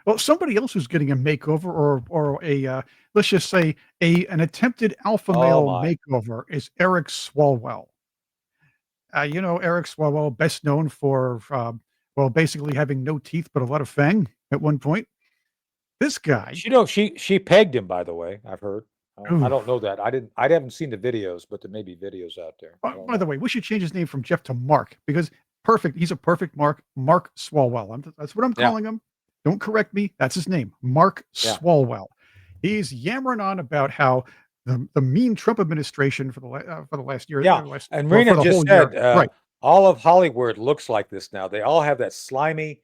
Well, somebody else who's getting a makeover or a let's just say an attempted alpha Oh male my. makeover is Eric Swalwell. Eric Swalwell, best known for well, basically having no teeth but a lot of fang at one point. This guy, She pegged him, by the way. I've heard. I ooh, don't know that. I haven't seen the videos, but there may be videos out there. I don't by the know. way, we should change his name from Jeff to Mark because perfect. He's a perfect Mark. Mark Swalwell. That's what I'm Yeah, calling him. Don't correct me. That's his name, Mark yeah, Swalwell. He's yammering on about how the mean Trump administration for the last year, yeah. And well, for Rena the whole just year, said right? all of Hollywood looks like this now. They all have that slimy,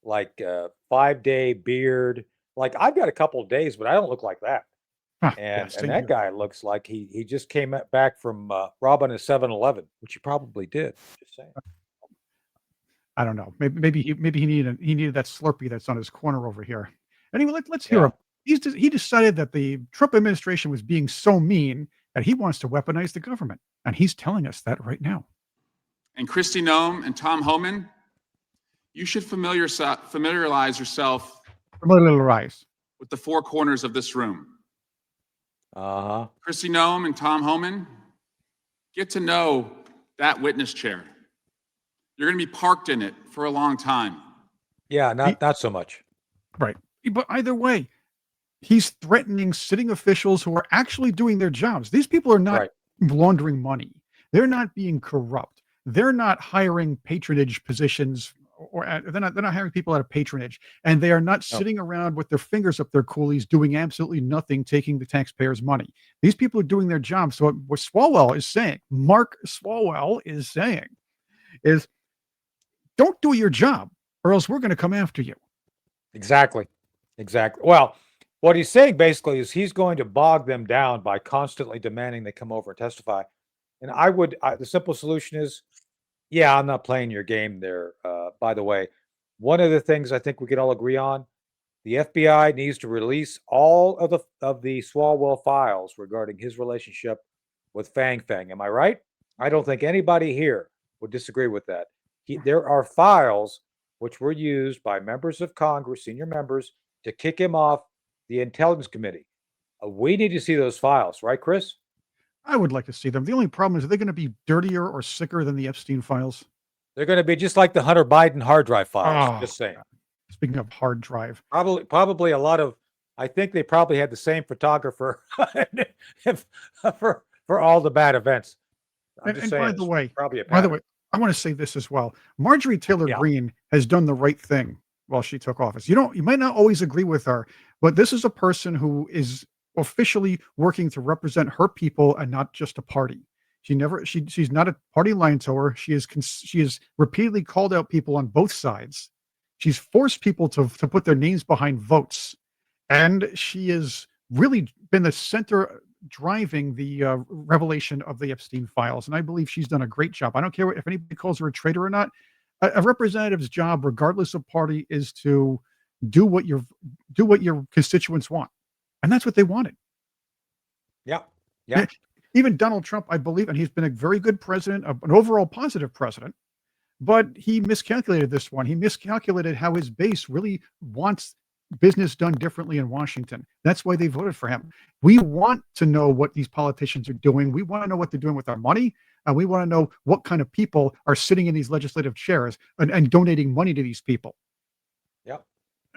like 5 day beard. Like I've got a couple of days, but I don't look like that. Huh, yeah, And same that here. guy looks like he just came back from robbing a 7-Eleven, which he probably did. Just saying. I don't know. Maybe he needed that Slurpee that's on his corner over here. Anyway, let's hear him. Yeah. He decided that the Trump administration was being so mean that he wants to weaponize the government, and he's telling us that right now. And Kristi Noem and Tom Homan, you should familiarize yourself Familiarize. with the four corners of this room. Uh-huh. Kristi Noem and Tom Homan, get to know that witness chair. You're going to be parked in it for a long time. Yeah, not so much. Right. But either way, he's threatening sitting officials who are actually doing their jobs. These people are not Right. laundering money. They're not being corrupt. They're not hiring patronage positions or they're not hiring people out of patronage, and they are not No. sitting around with their fingers up their coolies doing absolutely nothing, taking the taxpayers' money. These people are doing their job. So what Swalwell is saying, Mark Swalwell is saying, is don't do your job or else we're going to come after you. Exactly. Exactly. Well, what he's saying basically is he's going to bog them down by constantly demanding they come over and testify. And the simple solution is, yeah, I'm not playing your game there. By the way, one of the things I think we can all agree on, the FBI needs to release all of the Swalwell files regarding his relationship with Fang Fang. Am I right? I don't think anybody here would disagree with that. There are files which were used by members of Congress, senior members, to kick him off the Intelligence Committee. We need to see those files, right, Chris? I would like to see them. The only problem is, are they going to be dirtier or sicker than the Epstein files? They're going to be just like the Hunter Biden hard drive files. Oh, Just saying. speaking of hard drive, Probably a lot of. I think they probably had the same photographer for all the bad events. I'm just and saying, by the it's way, probably a pattern. I want to say this as well. Marjorie Taylor Yeah, Greene has done the right thing while she took office. You might not always agree with her, but this is a person who is officially working to represent her people and not just a party. She's not a party line tower. She has repeatedly called out people on both sides. She's forced people to put their names behind votes, and she has really been the center driving the revelation of the Epstein files. And I believe she's done a great job. I don't care if anybody calls her a traitor or not. A representative's job, regardless of party, is to do what your constituents want, and that's what they wanted. yeah, yeah. Even Donald Trump, I believe, and he's been a very good president, an overall positive president, but he miscalculated this one. He miscalculated how his base really wants business done differently in Washington. That's why they voted for him. We want to know what these politicians are doing. We want to know what they're doing with our money. And we want to know what kind of people are sitting in these legislative chairs and donating money to these people. Yep.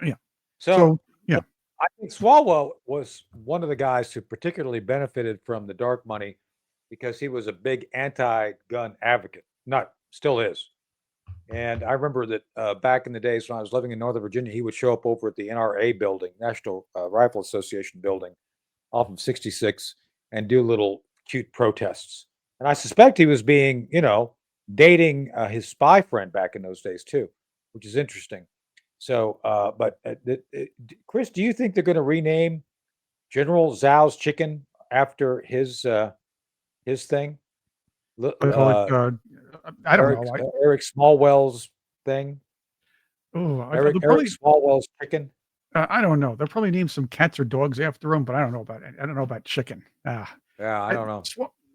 Yeah. So So, yeah. I think Swalwell was one of the guys who particularly benefited from the dark money because he was a big anti-gun advocate. Not still is. And I remember that back in the days when I was living in Northern Virginia, he would show up over at the NRA building, National Rifle Association building, off of 66, and do little cute protests. And I suspect he was being, dating his spy friend back in those days too, which is interesting. So, Chris, do you think they're going to rename General Zhao's chicken after his thing? Call it, I don't Eric know. Eric Smallwell's thing. They'll Eric probably, Smallwell's chicken. I don't know. They'll probably name some cats or dogs after him, but I don't know about it. I don't know about chicken. Yeah, I don't know.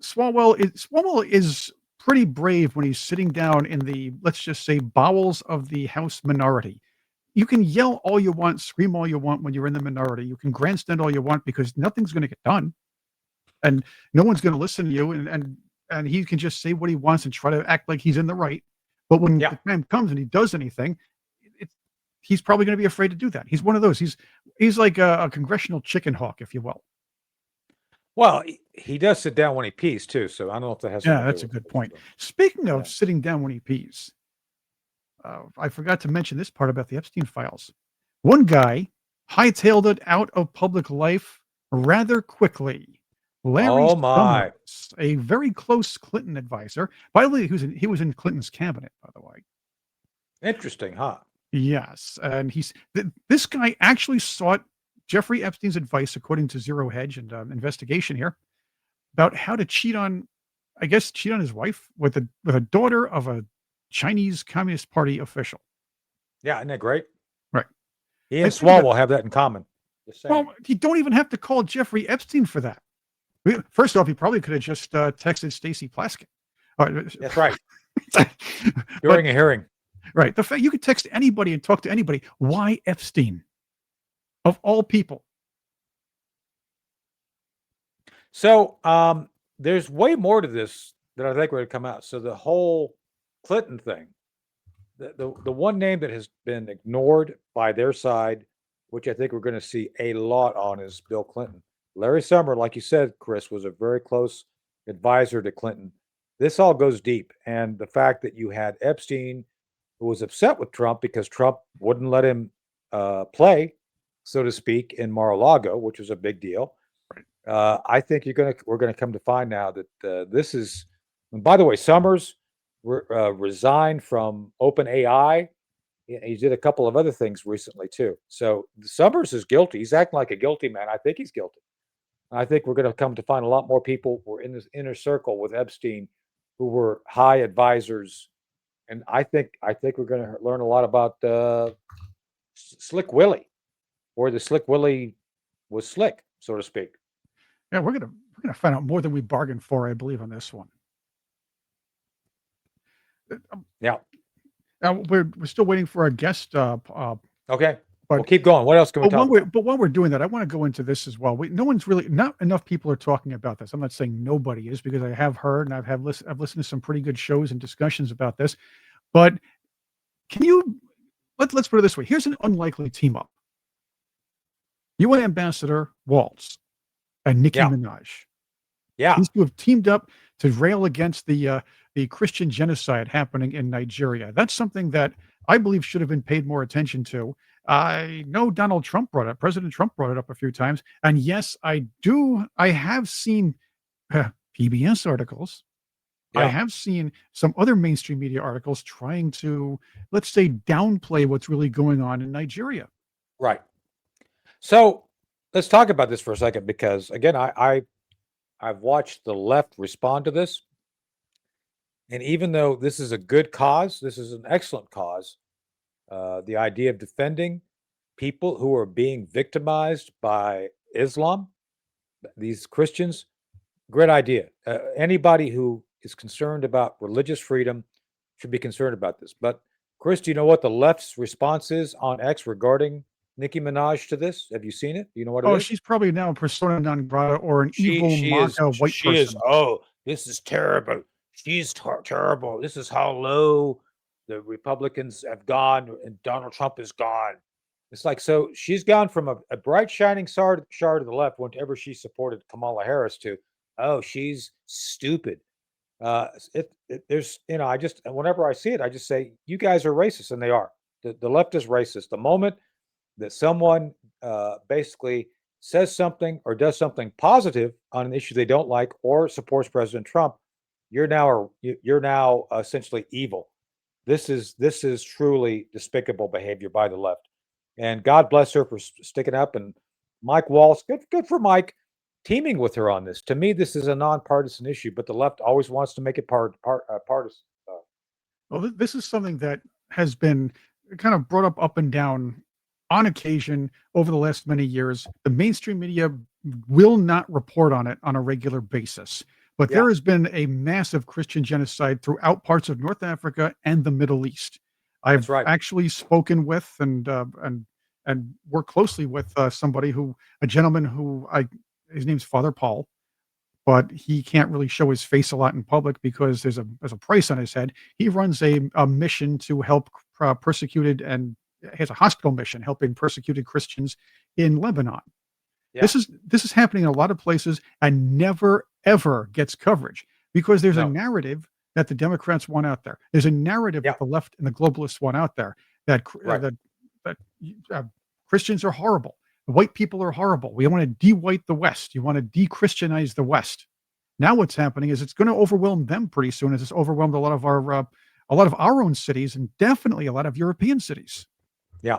Swalwell is pretty brave when he's sitting down in the, let's just say, bowels of the House minority. you can yell all you want, scream all you want when you're in the minority. You can grandstand all you want because nothing's going to get done, and no one's going to listen to you. And he can just say what he wants and try to act like he's in the right. But when Yeah. the time comes and he does anything, it's he's probably going to be afraid to do that. He's one of those. He's like a congressional chicken hawk, if you will. Well, he does sit down when he pees too, so I don't know if that has Yeah, something to that's do a with good it. point. Speaking of Yeah. sitting down when he pees, I forgot to mention this part about the Epstein files. One guy hightailed it out of public life rather quickly. Larry Oh my. Summers, a very close Clinton advisor. By the way, he was in Clinton's cabinet, by the way. Interesting, huh? Yes, and this guy actually sought Jeffrey Epstein's advice, according to Zero Hedge and investigation here, about how to cheat on, I guess, cheat on his wife with a daughter of a Chinese Communist Party official. Yeah, isn't that great? Right. He I and think that, Swalwell have that in common. Just saying. well, you don't even have to call Jeffrey Epstein for that. First off, he probably could have just texted Stacy Plaskett. That's right. But, During a hearing. right. The fact you could text anybody and talk to anybody. Why Epstein? Of all people. So there's way more to this that I think would come out. So the whole Clinton thing, the one name that has been ignored by their side, which I think we're going to see a lot on, is Bill Clinton. Larry Summer, like you said, Chris, was a very close advisor to Clinton. This all goes deep. And the fact that you had Epstein, who was upset with Trump because Trump wouldn't let him play, so to speak, in Mar-a-Lago, which was a big deal. I think we're gonna come to find now that this is. And by the way, Summers resigned from OpenAI. He did a couple of other things recently too. So Summers is guilty. He's acting like a guilty man. I think he's guilty. I think we're going to come to find a lot more people were in this inner circle with Epstein, who were high advisors, and I think we're going to learn a lot about Slick Willie, where the Slick Willie was slick, so to speak. Yeah, we're gonna find out more than we bargained for, I believe, on this one. Yeah. We're still waiting for our guest. Okay. But We'll keep going. What else can we talk about? But while we're doing that, I want to go into this as well. Not enough people are talking about this. I'm not saying nobody is, because I have heard and I've listened to some pretty good shows and discussions about this. But let's put it this way. Here's an unlikely team up. UN Ambassador Waltz and Nicki Yeah. Minaj. Yeah. These two have teamed up to rail against the Christian genocide happening in Nigeria. That's something that I believe should have been paid more attention to. I know President Trump brought it up a few times. And yes, I have seen PBS articles. I Yeah. have seen some other mainstream media articles trying to, let's say, downplay what's really going on in Nigeria. Right. So let's talk about this for a second, because again, I've watched the left respond to this. And even though this is a good cause, this is an excellent cause. The idea of defending people who are being victimized by Islam, these Christians, great idea. Anybody who is concerned about religious freedom should be concerned about this. But Chris, do you know what the left's response is on X regarding Nicki Minaj to this? Have you seen it? Do you know what it Oh, is? she's probably now a persona non grata or an evil MAGA white person. Oh, this is terrible. She's terrible. This is how low the Republicans have gone and Donald Trump is gone. It's like, so she's gone from a bright shining star to the left whenever she supported Kamala Harris to, oh, she's stupid. There's, whenever I see it, I just say, you guys are racist, and they are. The left is racist. The moment that someone basically says something or does something positive on an issue they don't like or supports President Trump, you're now essentially evil. This is truly despicable behavior by the left. And God bless her for sticking up. And Mike Waltz, good for Mike, teaming with her on this. To me, this is a nonpartisan issue, but the left always wants to make it partisan. Well, this is something that has been kind of brought up and down on occasion over the last many years. The mainstream media will not report on it on a regular basis. But there has been a massive Christian genocide throughout parts of North Africa and the Middle East. I've right. actually spoken with and worked closely with a gentleman who his name's Father Paul, but he can't really show his face a lot in public because there's a price on his head. He runs a mission to help persecuted and has a hospital mission helping persecuted Christians in Lebanon. Yeah. This is happening in a lot of places and never ever gets coverage because there's a No. narrative that the Democrats want out there. There's a narrative Yeah. that the left and the globalists want out there that Right. that uh, Christians are horrible. White people are horrible. We want to de-white the West. You want to de-Christianize the West. Now what's happening is it's going to overwhelm them pretty soon, as it's overwhelmed a lot of our own cities and definitely a lot of European cities. Yeah.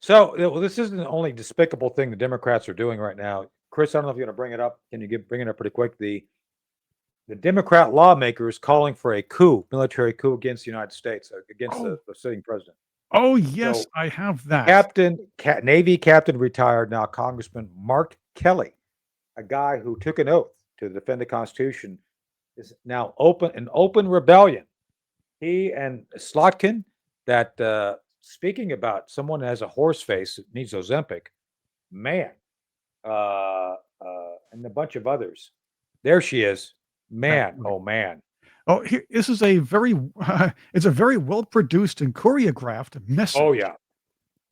So well, this isn't the only despicable thing the Democrats are doing right now. Chris, I don't know if you're going to bring it up. Can you bring it up pretty quick? The Democrat lawmakers calling for a military coup against the United States, against the sitting president. Oh yes, So, I have that. Navy Captain retired, now Congressman Mark Kelly, a guy who took an oath to defend the Constitution, is now in open rebellion. He and Slotkin, that speaking about someone that has a horse face that needs Ozempic, man, and a bunch of others. There she is, man. Oh man. Oh, this is a very it's a very well produced and choreographed message. Oh yeah.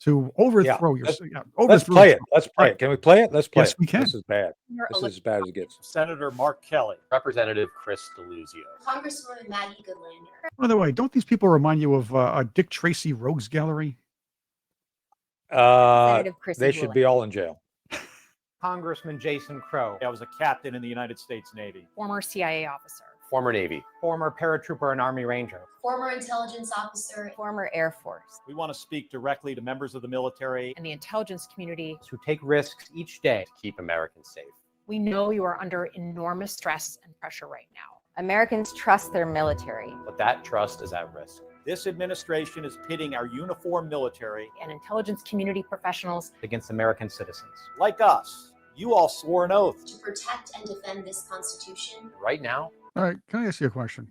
To overthrow Let's overthrow play it. Let's play it. Can we play it? Let's play it. Yes, we can. This is bad. This is as bad as it gets. Senator Mark Kelly. Representative Chris Deluzio. Congresswoman Maggie Goodlander. By the way, don't these people remind you of a Dick Tracy Rogues Gallery? They should be all in jail. Congressman Jason Crow. I was a captain in the United States Navy. Former CIA officer. Former Navy. Former paratrooper and Army Ranger. Former intelligence officer. Former Air Force. We want to speak directly to members of the military And the intelligence community. Who take risks each day to keep Americans safe. We know you are under enormous stress and pressure right now. Americans trust their military. But that trust is at risk. This administration is pitting our uniformed military And intelligence community professionals. Against American citizens. like us. You all swore an oath. To protect and defend this Constitution. Right now, All right, can I ask you a question?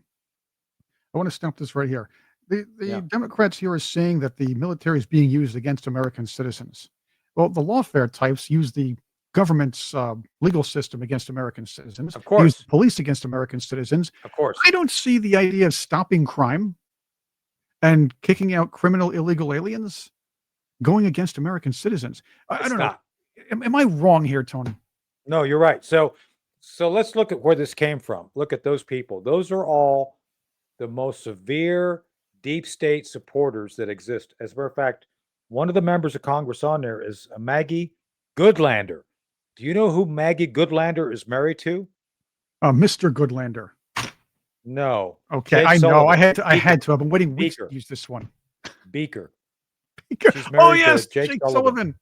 I want to stump this right here. The Yeah. Democrats here are saying that the military is being used against American citizens. Well, the lawfare types use the government's legal system against American citizens. Of Use course. the police against American citizens. Of course. I don't see the idea of stopping crime and kicking out criminal illegal aliens going against American citizens. I It's don't know. not. Am I wrong here, Tony? No, you're right. So let's look at where this came from. Look at those people. Those are all the most severe deep state supporters that exist. As a matter of fact, one of the members of Congress on there is Maggie Goodlander. Do you know who Maggie Goodlander is married to? Mr. Goodlander. No. Okay, Jake I know. Sullivan. I had to. I've been waiting weeks Beaker. to use this one. Beaker. She's Oh married to yes, Jake Jake Sullivan.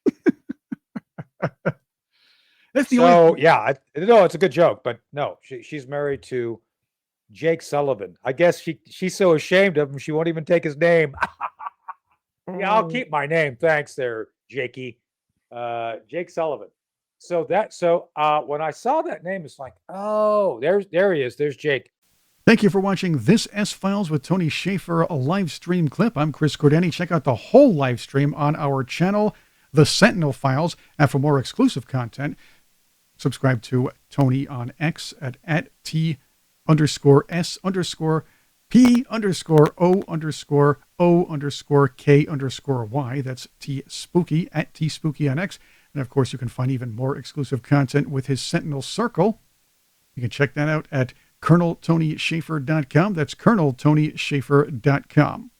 Sullivan. That's the only. So yeah, no, it's a good joke, but no, she's married to Jake Sullivan. I guess she's so ashamed of him she won't even take his name. Yeah, I'll keep my name. Thanks there, Jakey. Jake Sullivan. So when I saw that name, it's like, oh, there he is. There's Jake. Thank you for watching this S-Files with Tony Shaffer, a live stream clip. I'm Chris Cordani. Check out the whole live stream on our channel, The Sentinel Files. And for more exclusive content, subscribe to Tony on X at T_S_P_O_O_K_Y. That's T Spooky at T Spooky on X. And of course, you can find even more exclusive content with his Sentinel Circle. You can check that out at ColonelTonySchafer.com. That's ColonelTonySchafer.com.